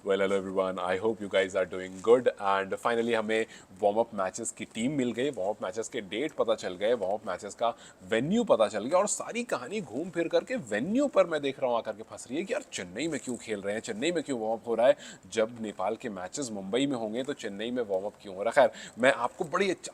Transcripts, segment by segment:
Well hello everyone, I hope you guys are doing good and finally हमें warm up matches की team मिल गई, warm up matches के date पता चल गए, वार्म अप मैचेस का वेन्यू पता चल गया और सारी कहानी घूम फिर करके वेन्यू पर मैं देख रहा हूँ आकर के फंस रही है कि यार चेन्नई में क्यों खेल रहे हैं, चेन्नई में क्यों वार्म अप हो रहा है। जब नेपाल के मैचेस मुंबई में होंगे तो चेन्नई में वार्म अप क्यों हो रहा है। खैर, मैं आपको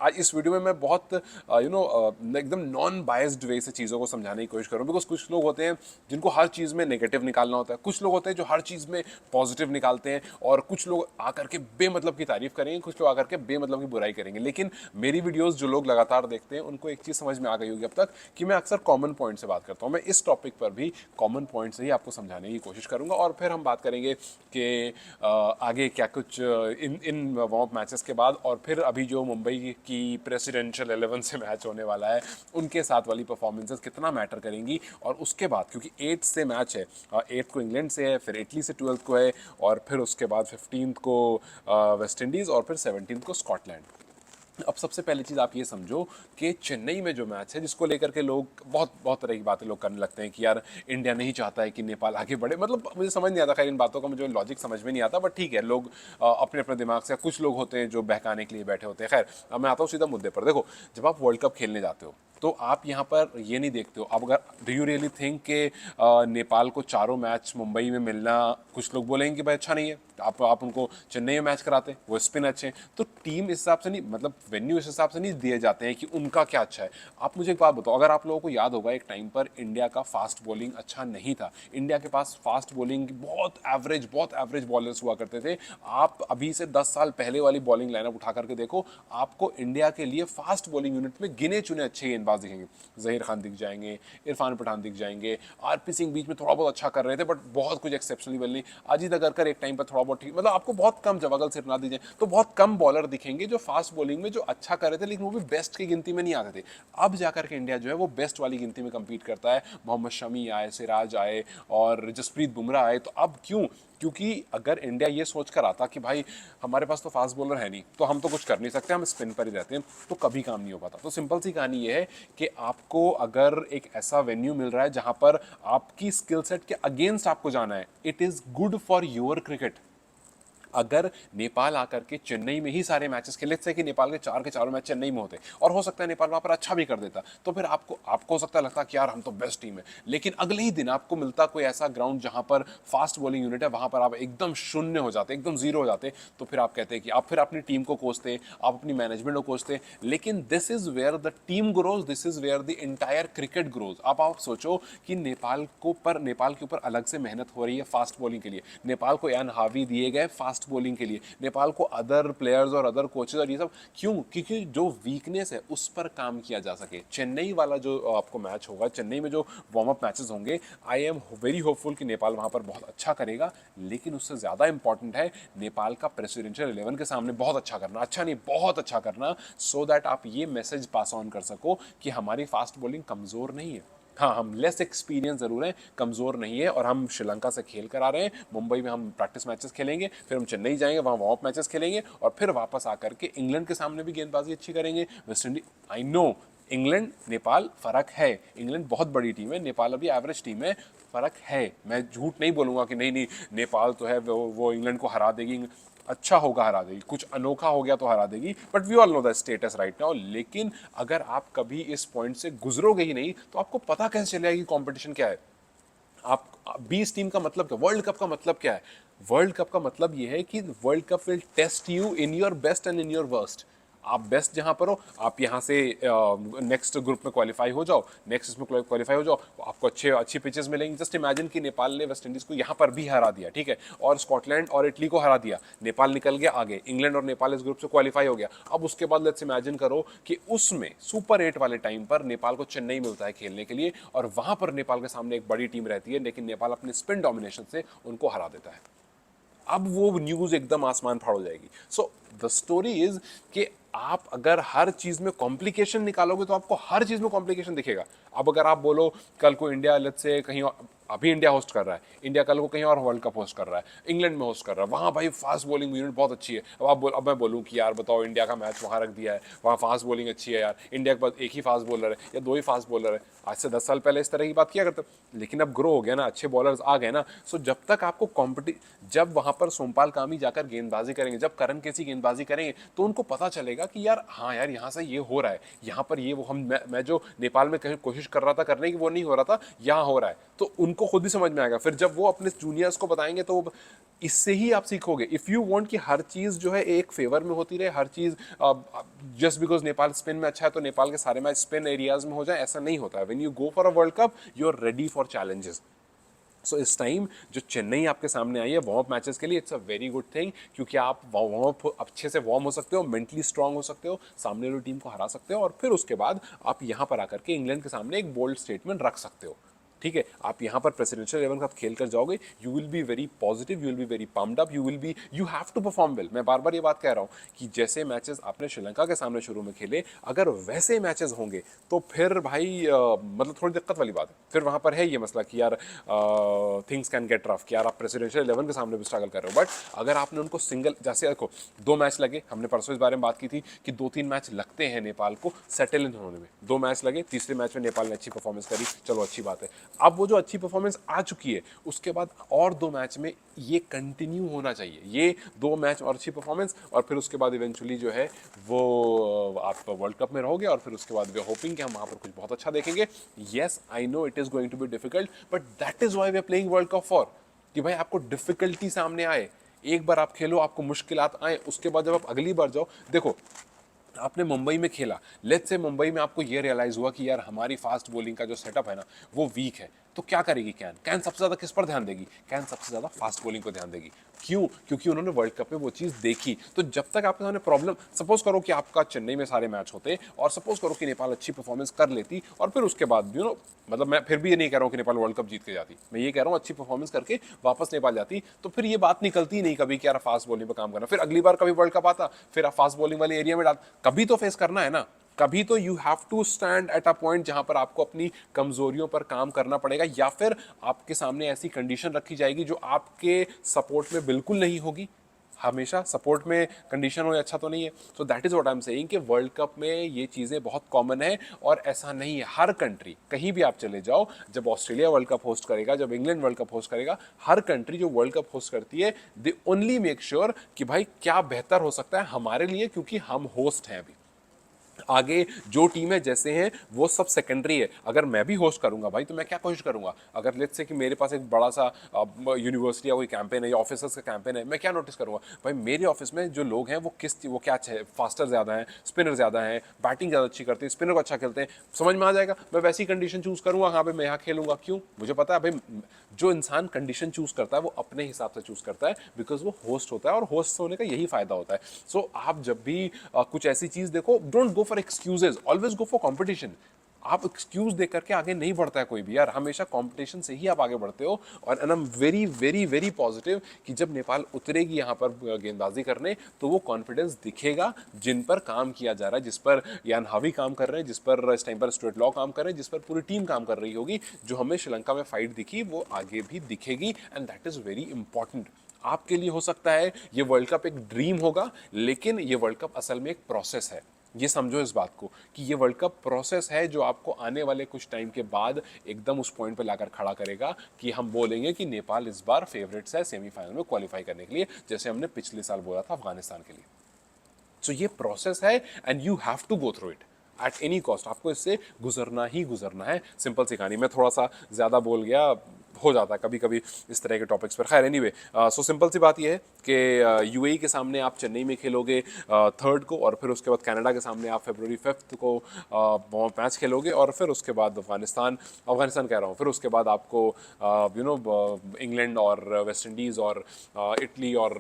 आज इस वीडियो में मैं बहुत एकदम नॉन बायस्ड वे से चीज़ों को समझाने की कोशिश करूँ, बिकॉज कुछ लोग होते हैं जिनको हर चीज़ में नेगेटिव निकालना होता है, कुछ लोग होते हैं जो हर चीज़ में पॉजिटिव निकालते हैं और कुछ लोग आकर के बेमतलब की तारीफ करेंगे, कुछ लोग आकर के बेमतलब की बुराई करेंगे। लेकिन मेरी वीडियोस जो लोग लगातार देखते हैं उनको एक चीज़ समझ में आ गई होगी अब तक कि मैं अक्सर कॉमन पॉइंट से बात करता हूँ। मैं इस टॉपिक पर भी कॉमन पॉइंट से ही आपको समझाने की कोशिश करूंगा और फिर हम बात करेंगे कि आगे क्या कुछ इन इन वार्म अप मैचेस के बाद और फिर अभी जो मुंबई की प्रेसिडेंशियल 11 से मैच होने वाला है उनके साथ वाली परफॉर्मेंसेस कितना मैटर करेंगी। और उसके बाद क्योंकि 8 से मैच है, 8 को इंग्लैंड से है, फिर इटली से 12 को है और फिर उसके बाद 15 को वेस्ट इंडीज़ और फिर 17 को स्कॉटलैंड। अब सबसे पहली चीज़ आप ये समझो कि चेन्नई में जो मैच है जिसको लेकर के लोग बहुत बहुत तरह की बातें लोग करने लगते हैं कि यार इंडिया नहीं चाहता है कि नेपाल आगे बढ़े। मतलब मुझे समझ नहीं आता, खैर इन बातों का मुझे लॉजिक समझ में नहीं आता, बट ठीक है, लोग अपने अपने दिमाग से, कुछ लोग होते हैं जो बहकाने के लिए बैठे होते हैं। खैर, अब मैं आता हूँ सीधा मुद्दे पर। देखो, जब आप वर्ल्ड कप खेलने जाते हो तो आप यहाँ पर ये नहीं देखते हो। अब अगर डू यू रियली थिंक कि नेपाल को चारों मैच मुंबई में मिलना, कुछ लोग बोलेंगे कि भाई अच्छा नहीं है, आप उनको चेन्नई में मैच कराते, वो स्पिन अच्छे हैं, तो टीम इस हिसाब से नहीं, मतलब वेन्यू इस हिसाब से नहीं दिए जाते हैं कि उनका क्या अच्छा है। आप मुझे एक बात बताओ, अगर आप लोगों को याद होगा एक टाइम पर इंडिया का फास्ट बॉलिंग अच्छा नहीं था, इंडिया के पास फास्ट बॉलिंग बहुत एवरेज बॉलर्स हुआ करते थे। आप अभी से 10 साल पहले वाली बॉलिंग लाइनअप उठा करके देखो, आपको इंडिया के लिए फास्ट बॉलिंग यूनिट में गिने चुने अच्छे गेंदबाज दिखेंगे। जहीर खान दिख जाएंगे, इरफान पठान दिख जाएंगे, आरपी सिंह बीच में थोड़ा बहुत अच्छा कर रहे थे बट बहुत कुछ एक्सेप्शनली वेल नहीं, अजीत अगरकर एक टाइम पर थोड़ा बहुत ठीक, मतलब आपको बहुत कम, जवागल सिरनाथ दीजिए तो बहुत कम बॉलर दिखेंगे जो फास्ट बॉलिंग में जो अच्छा कर रहे थे, लेकिन वो भी बेस्ट की गिनती में नहीं आते थे। अब जाकर के इंडिया जो है वो बेस्ट वाली गिनती में कंपीट करता है। मोहम्मद शमी आए, सिराज आए और जसप्रीत बुमराह आए, तो अब क्यों? क्योंकि अगर इंडिया ये सोच कर आता कि भाई हमारे पास तो फास्ट बॉलर है नहीं तो हम तो कुछ कर नहीं सकते, हम स्पिन पर ही रहते हैं, तो कभी काम नहीं हो पाता। तो सिंपल सी कहानी ये है कि आपको अगर एक ऐसा वेन्यू मिल रहा है जहां पर आपकी स्किल सेट के अगेंस्ट आपको जाना है, it is good for your cricket. अगर नेपाल आकर के चेन्नई में ही सारे मैचेस खेले से कि नेपाल के चारों मैच चेन्नई में होते और हो सकता है नेपाल वहां पर अच्छा भी कर देता, तो फिर आपको हो सकता है लगता कि यार हम तो बेस्ट टीम है। लेकिन अगले ही दिन आपको मिलता कोई ऐसा ग्राउंड जहां पर फास्ट बॉलिंग यूनिट है, वहां पर आप एकदम शून्य हो जाते, एकदम जीरो हो जाते, तो फिर आप कहते हैं कि आप फिर अपनी टीम को कोसते, आप अपनी मैनेजमेंट को कोसते। लेकिन this is where the team grows, this is where the entire cricket grows. अब आप सोचो कि नेपाल के ऊपर अलग से मेहनत हो रही है फास्ट बॉलिंग के लिए, नेपाल को यान हावी दिए गए फास्ट बॉलिंग के लिए, नेपाल को अदर प्लेयर्स और अदर कोचेज और ये सब क्यों? क्योंकि जो वीकनेस है उस पर काम किया जा सके। चेन्नई वाला जो आपको मैच होगा, चेन्नई में जो वार्म अप मैचेस होंगे, आई एम वेरी होपफुल कि नेपाल वहां पर बहुत अच्छा करेगा। लेकिन उससे ज्यादा इंपॉर्टेंट है नेपाल का प्रेसिडेंशियल 11 के सामने बहुत अच्छा करना, अच्छा नहीं बहुत अच्छा करना, सो दैट आप ये मैसेज पास ऑन कर सको कि हमारी फास्ट बॉलिंग कमजोर नहीं है। हाँ, हम लेस एक्सपीरियंस जरूर है, कमजोर नहीं है, और हम श्रीलंका से खेल कर आ रहे हैं, मुंबई में हम प्रैक्टिस मैचेस खेलेंगे, फिर हम चेन्नई जाएंगे, वहाँ वार्म अप मैचेस खेलेंगे और फिर वापस आकर के इंग्लैंड के सामने भी गेंदबाजी अच्छी करेंगे। West Indies, I know England Nepal फर्क है, इंग्लैंड बहुत बड़ी टीम है, नेपाल अभी एवरेज टीम है, फर्क है। मैं झूठ नहीं बोलूंगा कि नहीं नहीं नेपाल तो है वो इंग्लैंड को हरा देगी, अच्छा होगा हरा देगी, कुछ अनोखा हो गया तो हरा देगी, but we all know the status right now. लेकिन अगर आप कभी इस पॉइंट से गुजरोगे ही नहीं तो आपको पता कैसे चलेगा कि कंपटीशन क्या है। आप 20 टीम का मतलब क्या, वर्ल्ड कप का मतलब क्या है? वर्ल्ड कप का मतलब यह है कि world cup will test you in your best and in your worst. आप बेस्ट जहां पर हो, आप यहां से नेक्स्ट ग्रुप में क्वालिफाई हो जाओ, नेक्स्ट इसमें क्वालिफाई हो जाओ, आपको अच्छी पिचेस मिलेंगी। जस्ट इमेजिन कि नेपाल ने वेस्ट इंडीज को यहां पर भी हरा दिया, ठीक है, और स्कॉटलैंड और इटली को हरा दिया, नेपाल निकल गया आगे, इंग्लैंड और नेपाल इस ग्रुप से क्वालिफाई हो गया। अब उसके बाद लेट्स इमेजिन करो कि उसमें सुपर 8 वाले टाइम पर नेपाल को चेन्नई मिलता है खेलने के लिए और वहां पर नेपाल के सामने एक बड़ी टीम रहती है, लेकिन नेपाल अपने स्पिन डोमिनेशन से उनको हरा देता है। अब वो न्यूज एकदम आसमान फाड़ हो जाएगी। सो द स्टोरी इज कि आप अगर हर चीज में कॉम्प्लिकेशन निकालोगे तो आपको हर चीज में कॉम्प्लिकेशन दिखेगा। अब अगर आप बोलो कल को इंडिया लेट्स से कहीं अभी इंडिया होस्ट कर रहा है, इंडिया कल को कहीं और वर्ल्ड कप होस्ट कर रहा है, इंग्लैंड में होस्ट कर रहा है, वहाँ भाई फास्ट बॉलिंग यूनिट बहुत अच्छी है। अब मैं बोलूँ कि यार बताओ इंडिया का मैच वहाँ रख दिया है, वहाँ फास्ट बॉलिंग अच्छी है यार, इंडिया के पास एक ही फास्ट बॉलर है या दो ही फास्ट बॉलर है। आज से 10 साल पहले इस तरह की बात किया करते, लेकिन अब ग्रो हो गया ना, अच्छे बॉलर्स आ गए ना। सो जब तक आपको जब वहाँ पर सोमपाल कामी जाकर गेंदबाजी करेंगे, जब करण केसी गेंदबाजी करेंगे, तो उनको पता चलेगा कि यार हाँ यार यहाँ से ये हो रहा है, यहाँ पर ये वो मैं जो नेपाल में कहीं कोशिश कर रहा था करने की वो नहीं हो रहा था, यहाँ हो रहा है। तो उनको खुद ही समझ में आएगा। फिर जब वो अपने जूनियर्स को बताएंगे तो इससे ही आप सीखोगे। इफ़ यू वांट कि हर चीज़ जो है एक फेवर में होती रहे, हर चीज़ जस्ट बिकॉज नेपाल स्पिन में अच्छा है तो नेपाल के सारे मैच स्पिन एरियाज में हो जाए, ऐसा नहीं होता है। When you go for a world cup you are ready for challenges. So इस टाइम जो चेन्नई आपके सामने आई है वार्म अप मैचेस के लिए, it's a very good thing, क्योंकि आप वार्म अप अच्छे से वार्म हो सकते हो, मेंटली स्ट्रांग हो सकते हो, सामने वाली टीम को हरा सकते हो, और फिर उसके बाद आप यहाँ पर आकर के इंग्लैंड के सामने एक बोल्ड स्टेटमेंट रख सकते हो। ठीक है, आप यहाँ पर प्रेसिडेंशियल इलेवन का खेल कर जाओगे, you will be very positive, you will be very pumped up, you have to perform well. मैं बार बार ये बात कह रहा हूँ कि जैसे मैचेस आपने श्रीलंका के सामने शुरू में खेले, अगर वैसे मैचेस होंगे तो फिर भाई मतलब थोड़ी दिक्कत वाली बात है। फिर वहाँ पर है ये मसला कि यार थिंग्स कैन गेट रफ, कि यार आप प्रेसिडेंशियल इलेवन के सामने भी स्ट्रगल कर रहे हो। बट अगर आपने उनको सिंगल, जैसे देखो 2 मैच लगे, हमने परसों इस बारे में बात की थी कि 2-3 मैच लगते हैं नेपाल को सेटल इन होने में। 2 मैच लगे, तीसरे मैच में नेपाल ने अच्छी परफॉर्मेंस करी, चलो अच्छी बात है। अब वो जो अच्छी परफॉर्मेंस आ चुकी है उसके बाद और 2 मैच में ये कंटिन्यू होना चाहिए, ये 2 मैच और अच्छी परफॉर्मेंस, और फिर उसके बाद इवेंचुअली जो है वो आप वर्ल्ड कप में रहोगे, और फिर उसके बाद वी आर होपिंग कि हम वहाँ पर कुछ बहुत अच्छा देखेंगे। Yes I know it is going to be difficult, but that is why we are playing world cup for, कि भाई आपको डिफिकल्टी सामने आए, एक बार आप खेलो, आपको मुश्किलात आए, उसके बाद जब आप अगली बार जाओ। देखो आपने मुंबई में खेला, लेट्स से मुंबई में आपको ये रियलाइज हुआ कि यार हमारी फास्ट बॉलिंग का जो सेटअप है ना वो वीक है, तो क्या करेगी कैन? कैन सबसे ज्यादा किस पर ध्यान देगी? कैन सबसे ज्यादा फास्ट बॉलिंग पर ध्यान देगी। क्यों? क्योंकि उन्होंने वर्ल्ड कप में वो चीज देखी। तो जब तक आपके सामने प्रॉब्लम, सपोज करो कि आपका चेन्नई में सारे मैच होते और सपोज करो कि नेपाल अच्छी परफॉर्मेंस कर लेती, और फिर उसके बाद मतलब मैं फिर भी ये नहीं कह रहा हूँ कि नेपाल वर्ल्ड कप जीत के जाती, मैं ये कह रहा हूँ अच्छी परफॉर्मेंस करके वापस नेपाल जाती, तो फिर ये बात निकलती नहीं कभी कि यार फास्ट बॉलिंग पर काम करना। फिर अगली बार कभी वर्ल्ड कप आता, फिर आप फास्ट बॉलिंग वाले एरिया में डाल, कभी तो फेस करना है ना, कभी तो you have to stand at a point जहां पर आपको अपनी कमजोरियों पर काम करना पड़ेगा, या फिर आपके सामने ऐसी कंडीशन रखी जाएगी जो आपके सपोर्ट में बिल्कुल नहीं होगी। हमेशा सपोर्ट में कंडीशन हो अच्छा तो नहीं है। So that is what I am saying कि वर्ल्ड कप में ये चीज़ें बहुत कॉमन है, और ऐसा नहीं है। हर कंट्री, कहीं भी आप चले जाओ, जब ऑस्ट्रेलिया वर्ल्ड कप होस्ट करेगा, जब इंग्लैंड वर्ल्ड कप होस्ट करेगा, हर कंट्री जो वर्ल्ड कप होस्ट करती है दे ओनली मेक श्योर कि भाई क्या बेहतर हो सकता है हमारे लिए, क्योंकि हम होस्ट हैं अभी। आगे जो टीमें जैसे हैं वो सब सेकेंडरी है। अगर मैं भी होस्ट करूंगा भाई तो मैं क्या कोशिश करूंगा, अगर लेट्स से कि मेरे पास एक बड़ा सा यूनिवर्सिटी या कोई कैंपेन है या ऑफिसर्स का कैंपेन है, मैं क्या नोटिस करूंगा, भाई मेरे ऑफिस में जो लोग हैं वो क्या फास्टर ज़्यादा है, स्पिनर ज़्यादा है, बैटिंग ज़्यादा अच्छी करते हैं, स्पिनर को अच्छा खेलते हैं, समझ में आ जाएगा। मैं वैसी कंडीशन चूज़ करूंगा, हाँ भाई मैं यहाँ खेलूंगा। क्यों? मुझे पता है भाई जो इंसान कंडीशन चूज़ करता है वो अपने हिसाब से चूज़ करता है, बिकॉज वो होस्ट होता है, और होस्ट होने का यही फ़ायदा होता है। सो आप जब भी कुछ ऐसी चीज़ देखो, don't go for excuses, always go for competition. आप एक्सक्यूज दे करके आगे नहीं बढ़ता है कोई भी यार, हमेशा कंपटीशन से ही आप आगे बढ़ते हो। और and I am very very very positive कि जब नेपाल उतरेगी यहाँ पर गेंदबाजी करने, तो वो कॉन्फिडेंस दिखेगा जिन पर काम किया जा रहा है, जिस पर यान हावी काम कर रहे हैं, जिस पर इस टाइम पर स्टुअर्ट लॉ काम कर रहे हैं, जिस पर पूरी टीम काम कर रही होगी। जो हमें श्रीलंका में फाइट दिखी वो आगे भी दिखेगी, and that is very important. आपके लिए हो सकता है ये वर्ल्ड कप एक ड्रीम होगा, लेकिन ये वर्ल्ड कप असल में एक प्रोसेस है। ये समझो इस बात को कि ये वर्ल्ड कप प्रोसेस है जो आपको आने वाले कुछ टाइम के बाद एकदम उस पॉइंट पे लाकर खड़ा करेगा कि हम बोलेंगे कि नेपाल इस बार फेवरेट्स है सेमीफाइनल में क्वालिफाई करने के लिए, जैसे हमने पिछले साल बोला था अफगानिस्तान के लिए। सो ये प्रोसेस है, and you have to go through it at any cost. आपको इससे गुजरना ही गुजरना है। सिंपल सी कहानी। मैं थोड़ा सा ज़्यादा बोल गया, हो जाता है कभी कभी इस तरह के टॉपिक्स पर। खैर एनीवे, सो सिंपल सी बात यह है कि यूएई के सामने आप चेन्नई में खेलोगे 3rd को, और फिर उसके बाद कनाडा के सामने आप फरवरी 5 को मैच खेलोगे, और फिर उसके बाद अफगानिस्तान कह रहा हूँ, फिर उसके बाद आपको इंग्लैंड और वेस्ट इंडीज़ और इटली और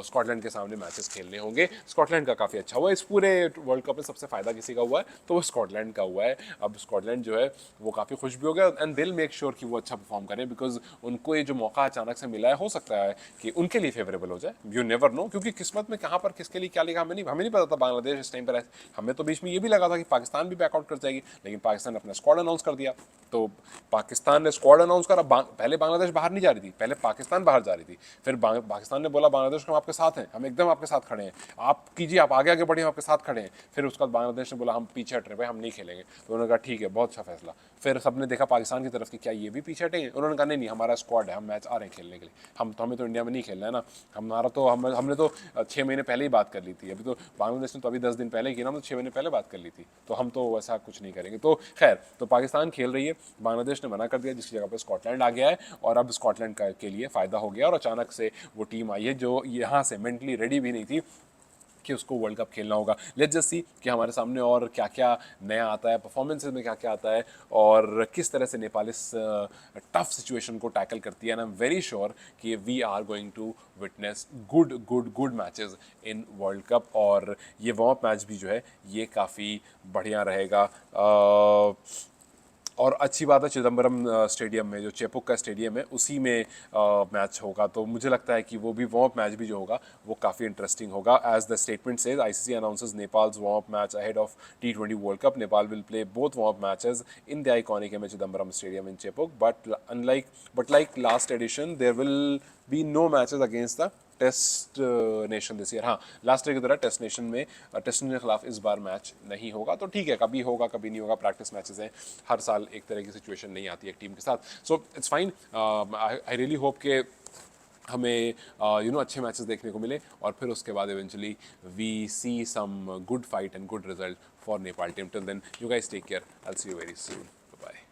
स्कॉटलैंड के सामने मैचेस खेलने होंगे। स्कॉटलैंड का काफ़ी अच्छा हुआ है, इस पूरे वर्ल्ड कप में सबसे फ़ायदा किसी का हुआ है तो वो स्कॉटलैंड का हुआ है। अब स्कॉटलैंड जो है वो काफ़ी खुश भी हो गया, एंड दिल मेक श्योर कि वो अच्छा परफॉर्म करें, बिकॉज उनको ये जो मौका अचानक से मिला है हो सकता है कि उनके लिए फेवरेबल हो जाए, यू नेवर नो, क्योंकि किस्मत में कहाँ पर किसके लिए क्या लिखा हमें नहीं पता था। बांग्लादेश इस टाइम पर हमें तो बीच में ये भी लगा था कि पाकिस्तान भी बैकआउट कर जाएगी, लेकिन पाकिस्तान ने अपना स्क्वाड अनाउंस कर दिया। तो पाकिस्तान ने स्क्वाड अनाउंस करा, पहले बांग्लादेश बाहर नहीं जा रही थी, पहले पाकिस्तान बाहर जा रही थी, फिर पाकिस्तान ने बोला बांग्लादेश को हम आपके साथ हैं, हम एकदम आपके साथ खड़े हैं, आप कीजिए, आप आगे आगे बढ़िए, हम आपके साथ खड़े हैं। फिर उसके बाद बांग्लादेश ने बोला हम पीछे हट रहे भाई, हम नहीं खेलेंगे। तो उन्होंने कहा ठीक है, बहुत अच्छा फैसला। फिर सबने देखा पाकिस्तान की तरफ कि क्या ये भी पीछे हटेंगे, उन्होंने कहा नहीं, हमारा स्क्वाड है, हम मैच आ रहे हैं खेलने के लिए, हमें तो इंडिया में नहीं खेलना है ना, हमने तो 6 महीने पहले ही बात कर ली थी, अभी तो बांग्लादेश ने तो अभी 10 दिन पहले की ना, हमने 6 महीने पहले बात कर ली थी, तो हम तो ऐसा कुछ नहीं करेंगे। तो खैर, तो पाकिस्तान खेल रही है, बांग्लादेश ने मना कर दिया, जिसकी जगह पर स्कॉटलैंड आ गया है, और अब स्कॉटलैंड के लिए फ़ायदा हो गया, और अचानक से वो टीम आई है जो यहाँ से मेंटली रेडी भी नहीं थी कि उसको वर्ल्ड कप खेलना होगा। लेट्स जस्ट सी कि हमारे सामने और क्या क्या नया आता है, परफॉर्मेंसेज में क्या क्या आता है, और किस तरह से नेपाल इस टफ सिचुएशन को टैकल करती है। And I am very sure कि we are going to witness good matches in world cup, और ये वार्म अप मैच भी जो है ये काफ़ी बढ़िया रहेगा। और अच्छी बात है, चिदम्बरम स्टेडियम में, जो चेपुक का स्टेडियम है, उसी में मैच होगा, तो मुझे लगता है कि वो भी वार्म अप मैच भी जो होगा वो काफ़ी इंटरेस्टिंग होगा। As the statement says, ICC announces Nepal's warm up match ahead of T20 world cup. Nepal will play both warm up matches in the iconic M Chidambaram stadium in Chepauk, but like last edition there will be no matches against the test nation this year. हाँ, last year की तरह test nation के खिलाफ इस बार match नहीं होगा, तो ठीक है, कभी होगा कभी नहीं होगा, प्रैक्टिस मैचेस हैं, हर साल एक तरह की सिचुएशन नहीं आती है एक टीम के साथ, so it's fine. I really hope के हमें अच्छे मैचेस देखने को मिले, और फिर उसके बाद eventually we see some good fight and good result for Nepal team. Till then, you guys take care, I will see you very soon, bye.